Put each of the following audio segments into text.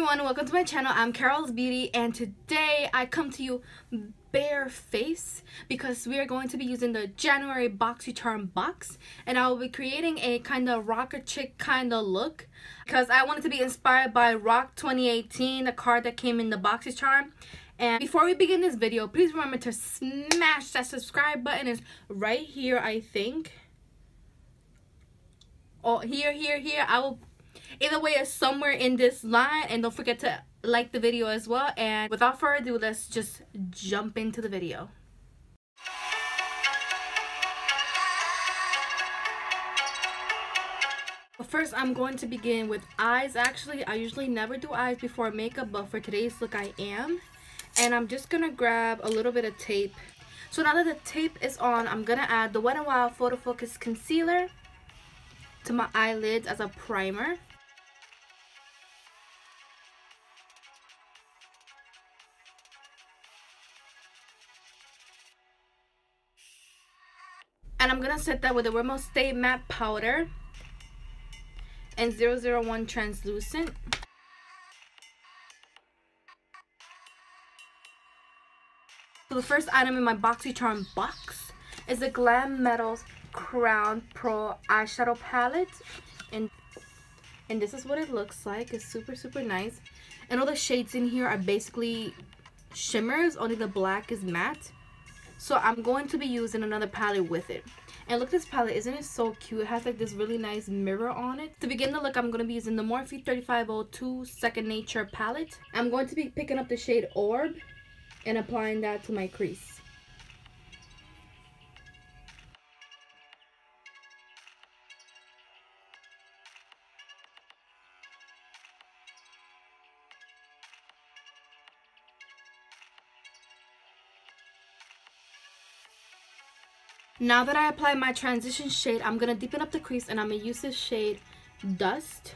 everyone, welcome to my channel. I'm Carol's Beauty, and today I come to you bare face because we are going to be using the January Boxycharm box, and I will be creating a kind of rocker chick kind of look because I wanted to be inspired by Rock 2018, the card that came in the Boxycharm. And before we begin this video, please remember to smash that subscribe button. Is right here, I think. Oh, here. I will. Either way, it's somewhere in this line, and don't forget to like the video as well. And without further ado, let's just jump into the video. But first, I'm going to begin with eyes. Actually, I usually never do eyes before makeup, but for today's look I am. And I'm just gonna grab a little bit of tape. So now that the tape is on, I'm gonna add the Wet n Wild Photo Focus Concealer to my eyelids as a primer. And I'm gonna set that with the Rimmel Stay Matte Powder and 001 Translucent. So the first item in my Boxycharm box is the Glam Metal's Crown Pro eyeshadow palette, and this is what it looks like. It's super nice, and all the shades in here are basically shimmers, only the black is matte. So I'm going to be using another palette with it. And look at this palette, isn't it so cute? It has like this really nice mirror on it. To begin the look, I'm going to be using the Morphe 3502 Second Nature palette. I'm going to be picking up the shade Orb and applying that to my crease. Now that I apply my transition shade, I'm going to deepen up the crease, and I'm going to use this shade Dust.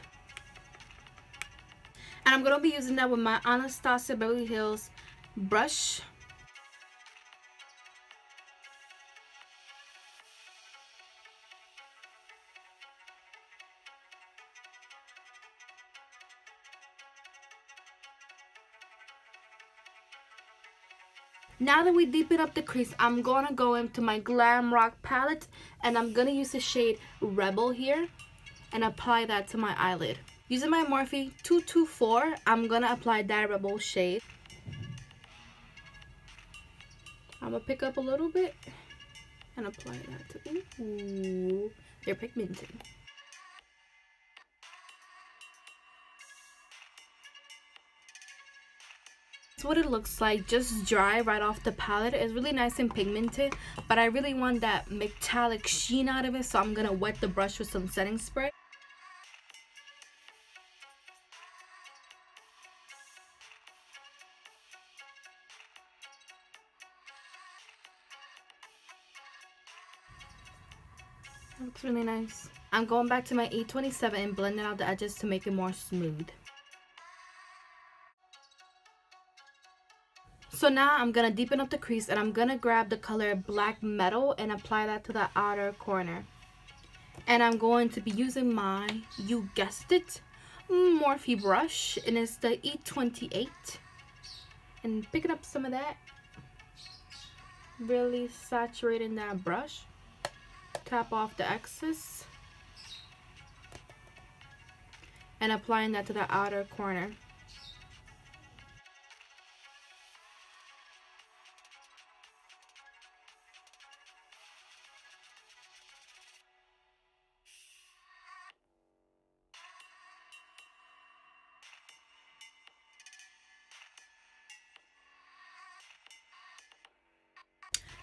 And I'm going to be using that with my Anastasia Beverly Hills brush. Now that we deepen up the crease, I'm going to go into my Glam Rock palette, and I'm going to use the shade Rebel here and apply that to my eyelid. Using my Morphe 224, I'm going to apply that Rebel shade. I'm going to pick up a little bit and apply that to, ooh, they're pigmented. What it looks like, just dry right off the palette. It's really nice and pigmented, but I really want that metallic sheen out of it, so I'm gonna wet the brush with some setting spray. That looks really nice. I'm going back to my E27 and blending out the edges to make it more smooth. So now I'm going to deepen up the crease, and I'm going to grab the color Black Metal and apply that to the outer corner. And I'm going to be using my, you guessed it, Morphe brush, and it's the E28. And picking up some of that, really saturating that brush. Tap off the excess and applying that to the outer corner.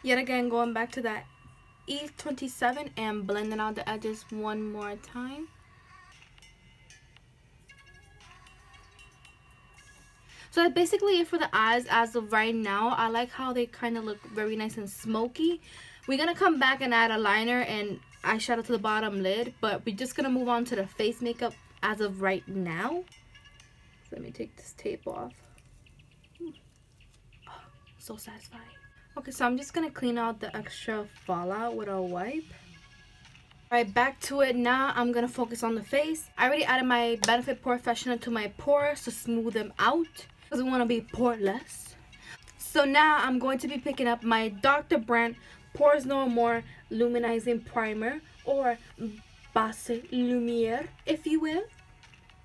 Yet again, going back to that E27 and blending out the edges one more time. So that's basically it for the eyes as of right now. I like how they kind of look very nice and smoky. We're going to come back and add a liner and eyeshadow to the bottom lid, but we're just going to move on to the face makeup as of right now. So let me take this tape off. Oh, so satisfying. Okay, so I'm just going to clean out the extra fallout with a wipe. Alright, back to it. Now I'm gonna focus on the face. I already added my Benefit Porefessional to my pores to smooth them out because we want to be poreless. So now I'm going to be picking up my Dr. Brant Pores No More Luminizing Primer, or Base Lumiere, if you will,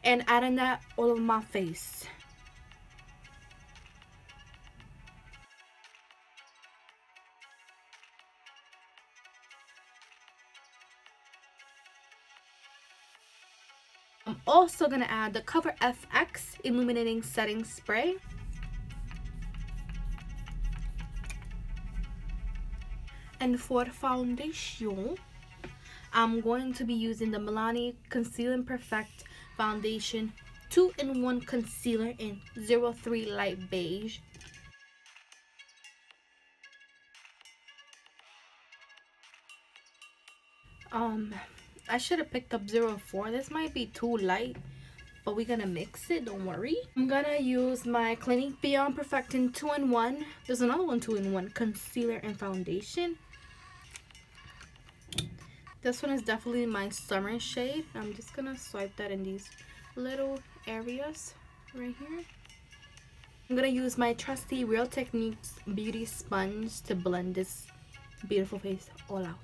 and adding that all over my face. I'm also going to add the Cover FX Illuminating Setting Spray. And for foundation, I'm going to be using the Milani Conceal and Perfect Foundation 2-in-1 Concealer in 03 Light Beige. I should have picked up 04. This might be too light, but we're gonna mix it, don't worry. I'm gonna use my Clinique Beyond Perfecting 2-in-1. There's another one 2-in-1 concealer and foundation. This one is definitely my summer shade. I'm just gonna swipe that in these little areas right here. I'm gonna use my trusty Real Techniques beauty sponge to blend this beautiful face all out.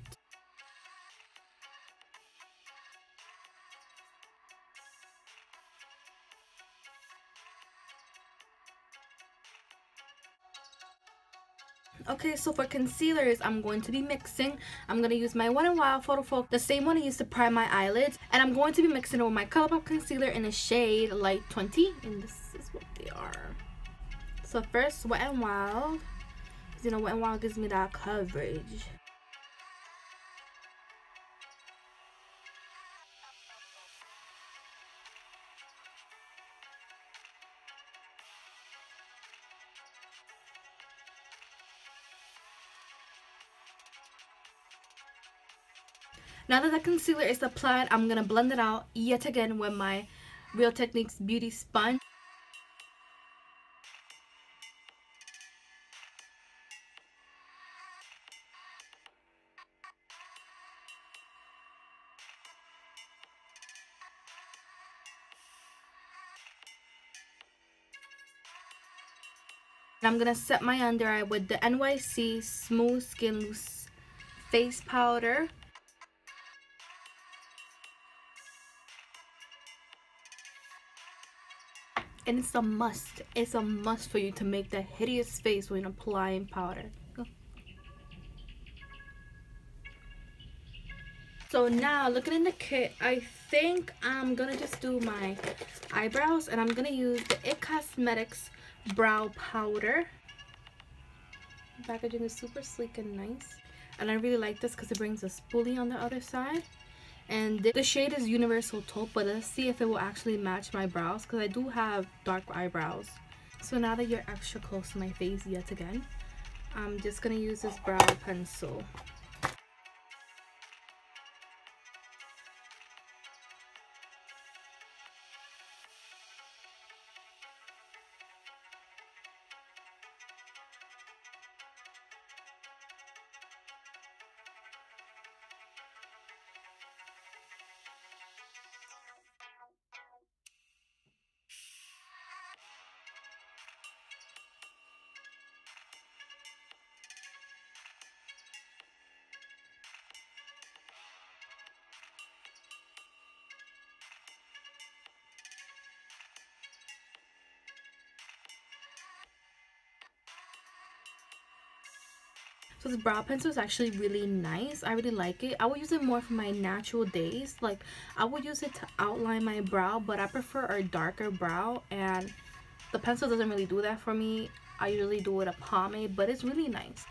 Okay, so for concealers, I'm going to be mixing. I'm going to use my Wet n Wild Photo Focus, the same one I used to prime my eyelids. And I'm going to be mixing it with my ColourPop concealer in the shade Light 20. And this is what they are. So first, Wet n Wild. Because, you know, Wet n Wild gives me that coverage. Now that the concealer is applied, I'm going to blend it out yet again with my Real Techniques Beauty Sponge. And I'm going to set my under eye with the NYC Smooth Skin Loose Face Powder. And it's a must. It's a must for you to make that hideous face when applying powder. So now, looking in the kit, I think I'm gonna just do my eyebrows, and I'm gonna use the IT Cosmetics Brow Powder. The packaging is super sleek and nice, and I really like this because it brings a spoolie on the other side. And the shade is Universal Taupe, but let's see if it will actually match my brows because I do have dark eyebrows. So now that you're extra close to my face yet again, I'm just gonna use this brow pencil. So this brow pencil is actually really nice. I really like it. I would use it more for my natural days. Like, I would use it to outline my brow, but I prefer a darker brow, and the pencil doesn't really do that for me. I usually do it a pomade, but it's really nice.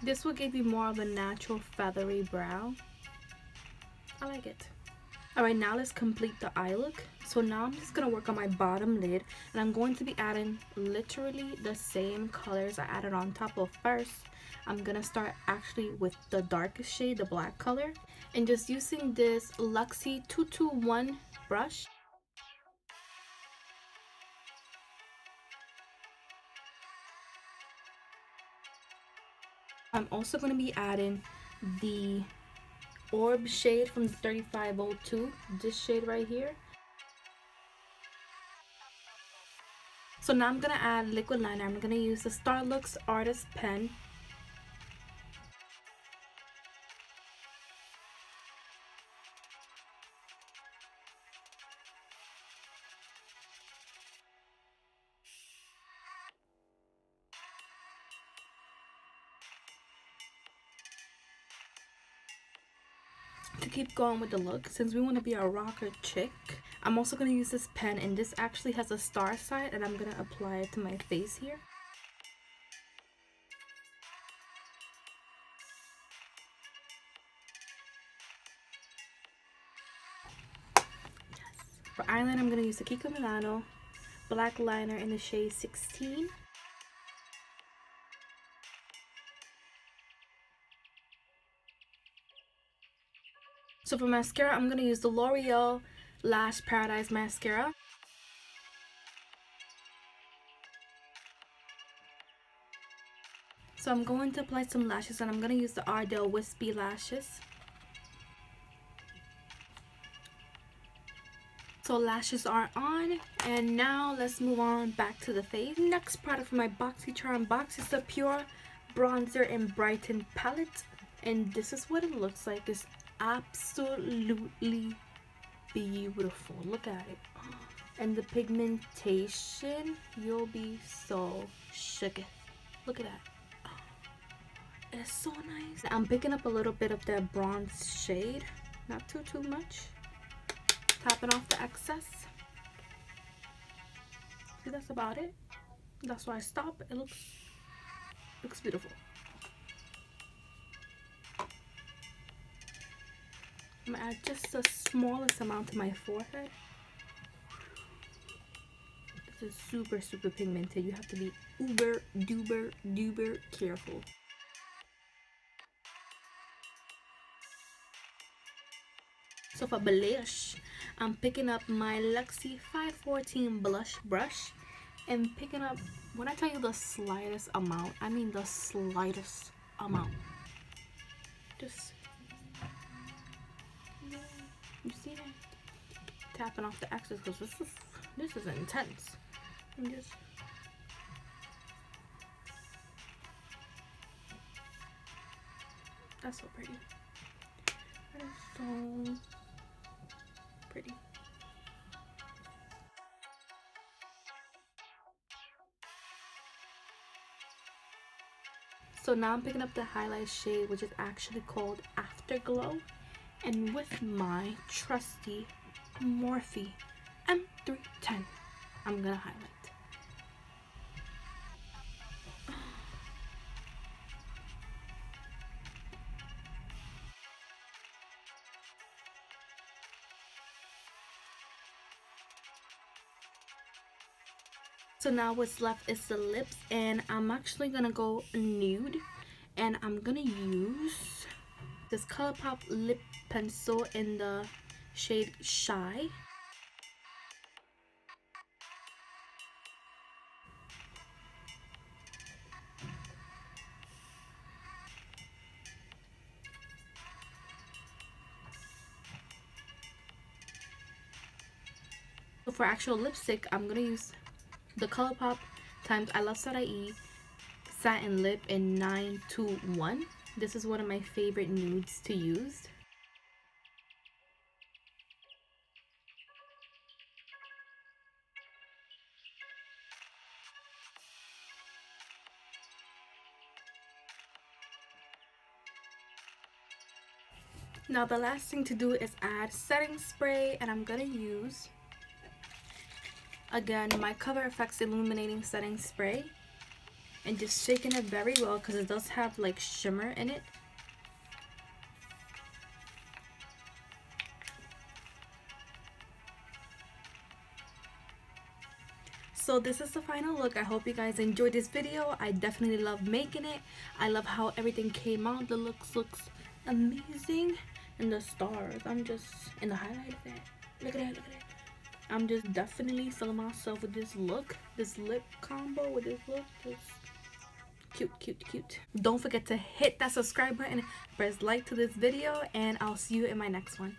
This will give you more of a natural feathery brow. I like it. Alright, now let's complete the eye look. So now I'm just going to work on my bottom lid, and I'm going to be adding literally the same colors I added on top of first. I'm going to start actually with the darkest shade, the black color, and just using this Luxie 221 brush. I'm also going to be adding the Orb shade from the 3502, this shade right here. So now I'm gonna add liquid liner. I'm gonna use the Starlux Artist Pen. To keep going with the look, since we want to be a rocker chick, I'm also going to use this pen, and this actually has a star side, and I'm going to apply it to my face here. Yes. For eyeliner, I'm going to use the Kiko Milano black liner in the shade 16. So for mascara, I'm going to use the Loreal Lash Paradise Mascara. So I'm going to apply some lashes, and I'm going to use the Ardell Wispy Lashes. So lashes are on, and now let's move on back to the face. Next product from my Boxycharm box is the Pure Bronzer and Brighten palette, and this is what it looks like. It's absolutely beautiful. Look at it, and the pigmentation, you'll be so shooketh. Look at that. It's so nice. I'm picking up a little bit of that bronze shade, not too much. Tapping off the excess. See, that's about it. That's why I stop. It looks beautiful. I'm gonna add just the smallest amount to my forehead. This is super pigmented. You have to be uber duper careful. So for blush, I'm picking up my Luxie 514 blush brush, and picking up, when I tell you the slightest amount, I mean the slightest amount. Just, you see that? Tapping off the excess, because this is intense. And just, that's so pretty. That is so pretty. So now I'm picking up the highlight shade, which is actually called Afterglow, and with my trusty Morphe M310, I'm gonna highlight. So now what's left is the lips, and I'm actually gonna go nude, and I'm gonna use this ColourPop lip pencil in the shade Shy. So for actual lipstick, I'm gonna use the ColourPop times I Love Satr Satin Lip in 921. This is one of my favorite nudes to use. Now the last thing to do is add setting spray, and I'm gonna use, again, my Cover FX Illuminating Setting Spray, and just shaking it very well because it does have like shimmer in it. So this is the final look. I hope you guys enjoyed this video. I definitely love making it. I love how everything came out. The looks amazing, and the stars, I'm just in the highlight of that. Look at that, look at that. I'm just definitely feeling myself with this look, this lip combo with this look. Just Cute, cute, cute. Don't forget to hit that subscribe button, press like to this video, and I'll see you in my next one.